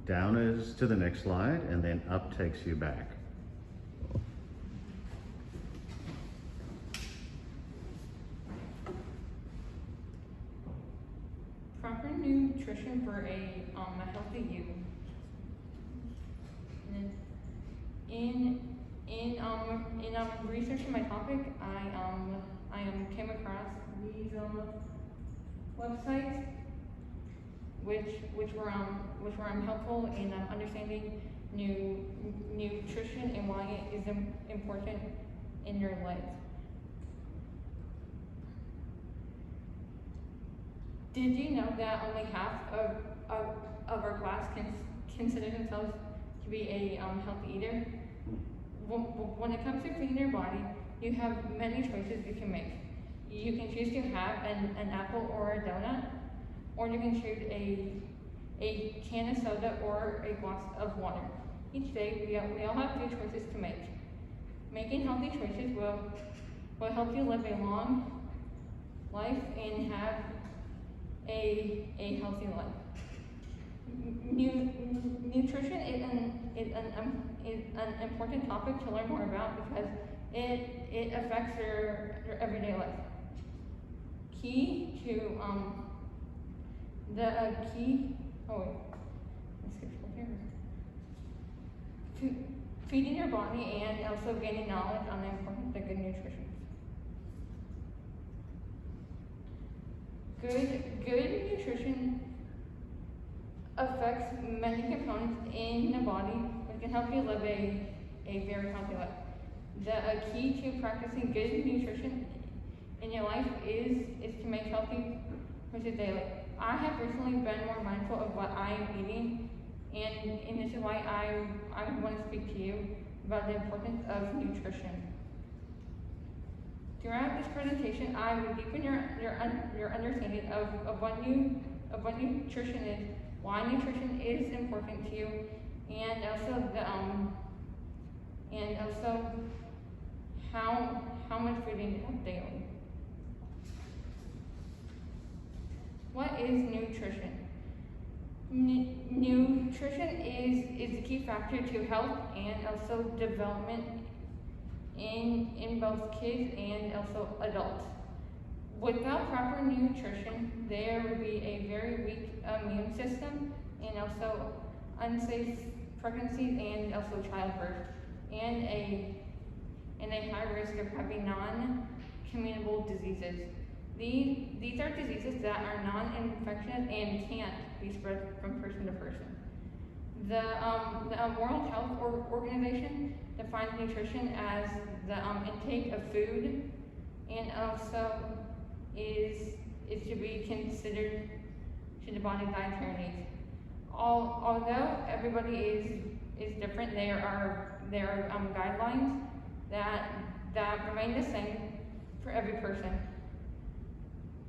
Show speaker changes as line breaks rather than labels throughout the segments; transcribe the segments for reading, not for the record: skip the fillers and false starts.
Down is to the next slide, and then up takes you back.
Proper nutrition for a healthy you. In researching my topic, I came across these websites, which were helpful in understanding nutrition and why it is important in your life. Did you know that only half of our class consider themselves to be a healthy eater? When it comes to feeding your body, you have many choices you can make. You can choose to have an apple or a donut, or you can choose a can of soda or a glass of water. Each day, we all have two choices to make. Making healthy choices will help you live a long life and have a healthy life. Nutrition is an important topic to learn more about because it affects your everyday life. Key to feeding your body and also gaining knowledge on the importance of good nutrition. Good nutrition affects many components in the body, which can help you live a very healthy life. The key to practicing good nutrition in your life is to make healthy choices daily. I have recently been more mindful of what I am eating, and this is why I want to speak to you about the importance of nutrition. Throughout this presentation, I will deepen your understanding of what nutrition is, why nutrition is important to you, and also how much food you need daily. What is nutrition? Nutrition is the key factor to health and also development in both kids and also adults. Without proper nutrition, there would be a very weak immune system and also unsafe pregnancies and also childbirth, and a high risk of having non-communicable diseases. These are diseases that are non-infectious and can't be spread from person to person. The World Health Organization defines nutrition as the intake of food, and also is to be considered to the body's dietary needs. Although everybody is different, there are guidelines that remain the same for every person.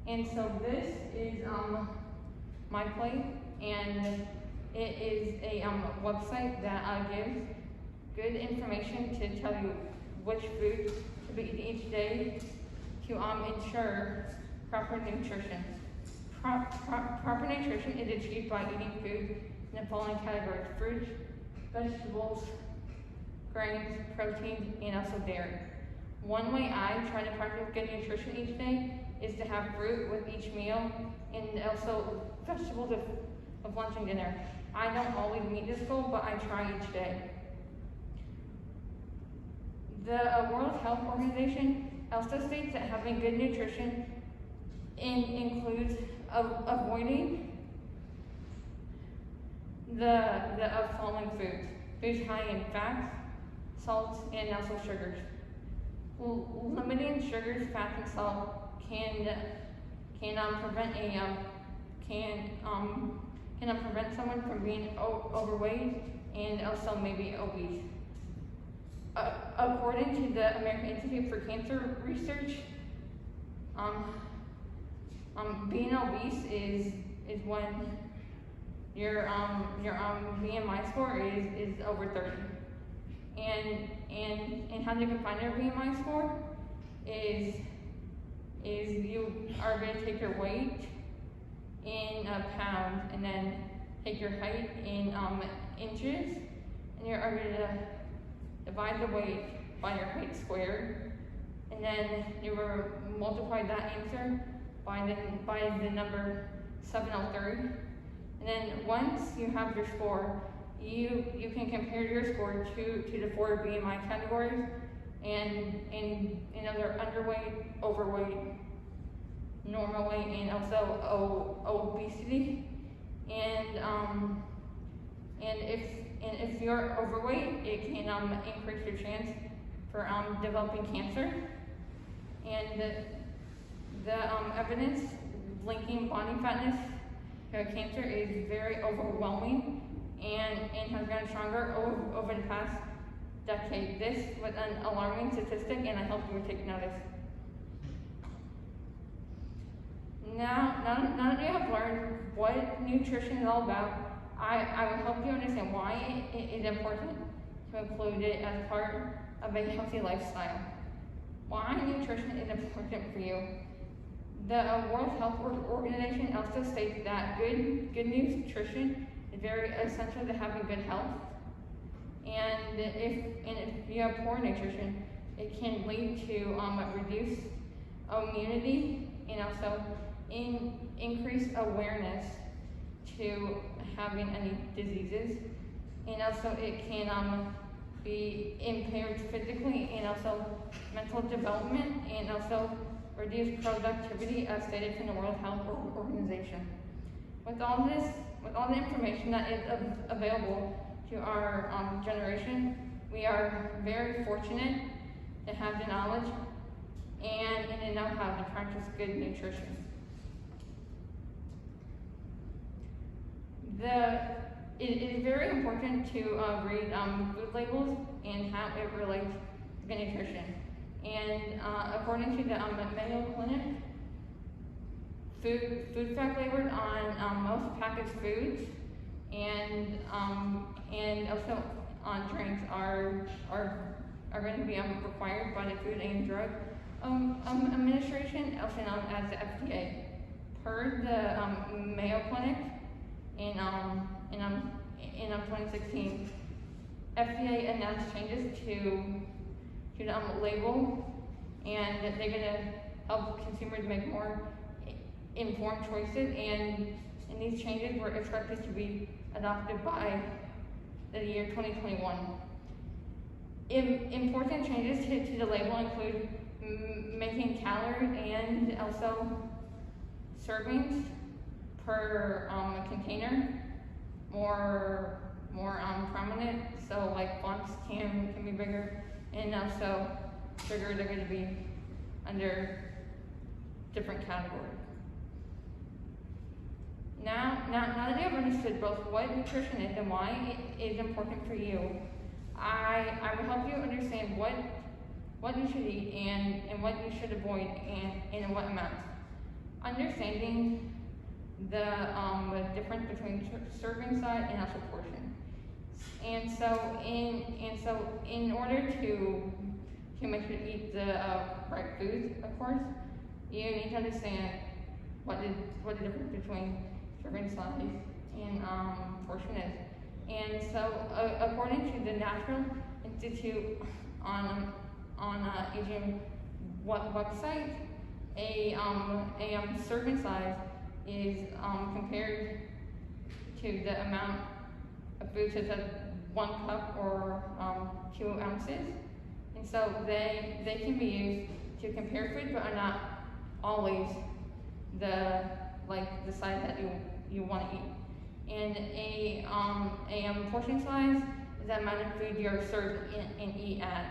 And so this is my plate, and it is a website that gives good information to tell you which food to be eating each day to ensure proper nutrition. Proper nutrition is achieved by eating food in the following categories: fruits, vegetables, grains, proteins, and also dairy. One way I try to practice good nutrition each day is to have fruit with each meal and also vegetables of lunch and dinner. I don't always meet this goal, but I try each day. The World Health Organization also states that having good nutrition includes avoiding the following foods: foods high in fats, salts, and also sugars. Limiting sugars, fats, and salt can prevent someone from being overweight and also maybe obese. According to the American Institute for Cancer Research, being obese is when your BMI score is over 30, and how you can find your BMI score is you are going to take your weight in pounds and then take your height in inches, and you're going to divide the weight by your height squared, and then you will multiply that answer by the number 703. And then once you have your score, you can compare your score to the 4 BMI categories, and other underweight, overweight, normal weight, and also obesity. And if you're overweight, it can increase your chance for developing cancer. And the evidence linking body fatness to cancer is very overwhelming, and has gotten stronger over the past decade. This was an alarming statistic, and I hope you would take notice. Now that you have learned what nutrition is all about, I will help you understand why it is important to include it as part of a healthy lifestyle. Why nutrition is important for you. The World Health Organization also states that good nutrition is very essential to having good health. And if you have poor nutrition, it can lead to reduced immunity, and also increased awareness to having any diseases. And also it can be impaired physically, and also mental development, and also reduce productivity as stated from the World Health Organization. With all the information that is available to our generation, we are very fortunate to have the knowledge and to know how to practice good nutrition. It is very important to read food labels and how it relates to good nutrition. And according to the Mayo Clinic, food fact labeled on most packaged foods and also on drinks are going to be required by the Food and Drug Administration, also known as the FDA. Per the Mayo Clinic, in 2016, FDA announced changes to the label, and they're going to help consumers make more informed choices, and these changes were expected to be adopted by the year 2021. Important changes to the label include making calories and also servings per container more prominent, so like fonts can be bigger, and also sugars are going to be under different categories. Now that you have understood both what nutrition is and why it is important for you, I will help you understand what you should eat and what you should avoid and in what amounts. Understanding the difference between serving size and also portion. And so in order to make sure you eat the right foods, of course, you need to understand what the difference between serving size and portion is. And so according to the National Institute on Aging website, a serving size is compared to the amount of food, such as 1 cup or 2 ounces. And so they can be used to compare food, but are not always the size that you want to eat. And a portion size is the amount of food you're served and eat at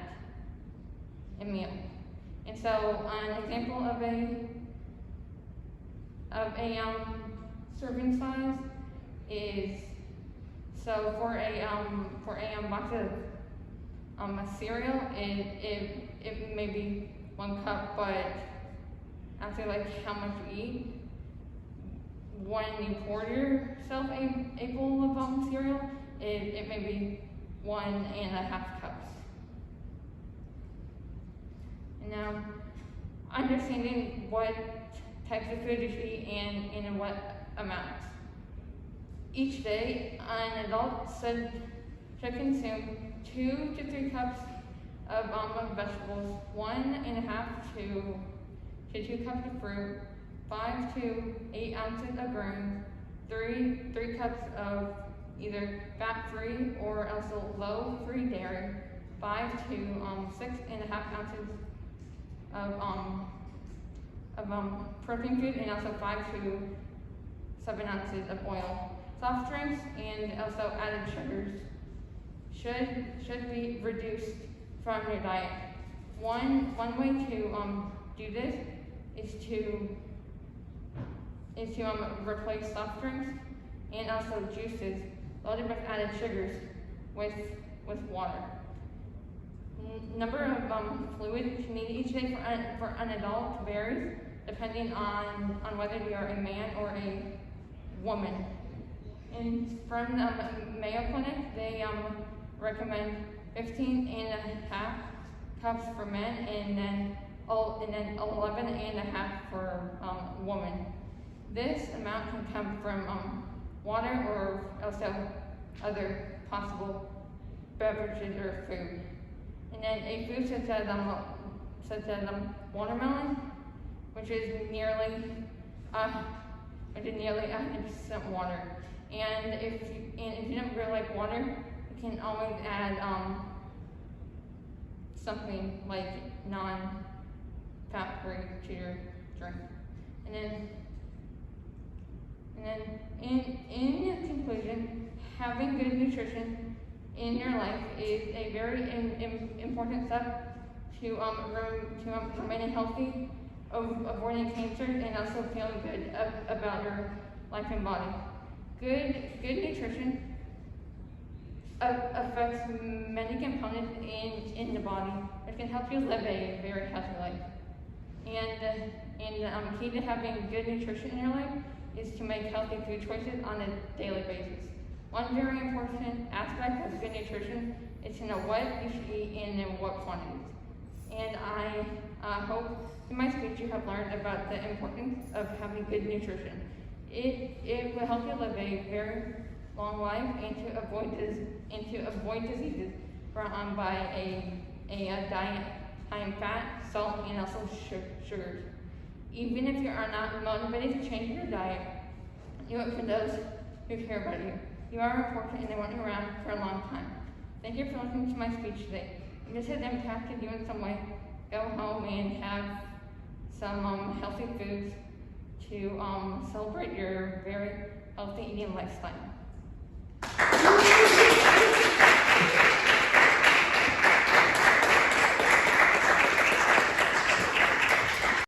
a meal. And so an example of a serving size is, so for a box of cereal, it may be 1 cup, but after how much you eat, when you pour yourself a bowl of cereal, it may be 1.5 cups. And now, understanding what types of food you should eat and in what amounts. Each day, an adult should consume 2 to 3 cups of vegetables, 1.5 to 2 cups of fruit, 5 to 8 ounces of grains, 3 cups of either fat-free or also low-free dairy, 5 to 6.5 ounces of protein food, and also 5 to 7 ounces of oil. Soft drinks and also added sugars should be reduced from your diet. One way to do this is to replace soft drinks and also juices loaded with added sugars with water. Number of fluids needed each day for an adult varies depending on whether you are a man or a woman. And from the Mayo Clinic, they recommend 15.5 cups for men, and then 11.5 for women. This amount can come from water or also other possible beverages or food. And then a food such as watermelon, which is nearly 100% water. And if you don't really like water, you can always add something like non-fat-free to your drink. And then in conclusion, having good nutrition in your life is a very important step to remaining healthy, avoiding cancer, and also feeling good about your life and body. Good nutrition affects many components in the body. It can help you live a very healthy life. And key to having good nutrition in your life is to make healthy food choices on a daily basis. One very important aspect of good nutrition is to know what you should eat and in what quantities. And I hope in my speech you have learned about the importance of having good nutrition. It will help you live a very long life and to avoid diseases brought on by a diet high in fat, salt, and also sugars. Even if you are not motivated to change your diet, do it for those who care about you. You are important and they want you around for a long time. Thank you for listening to my speech today. If this has impacted you in some way, go home and have some healthy foods to celebrate your very healthy eating lifestyle.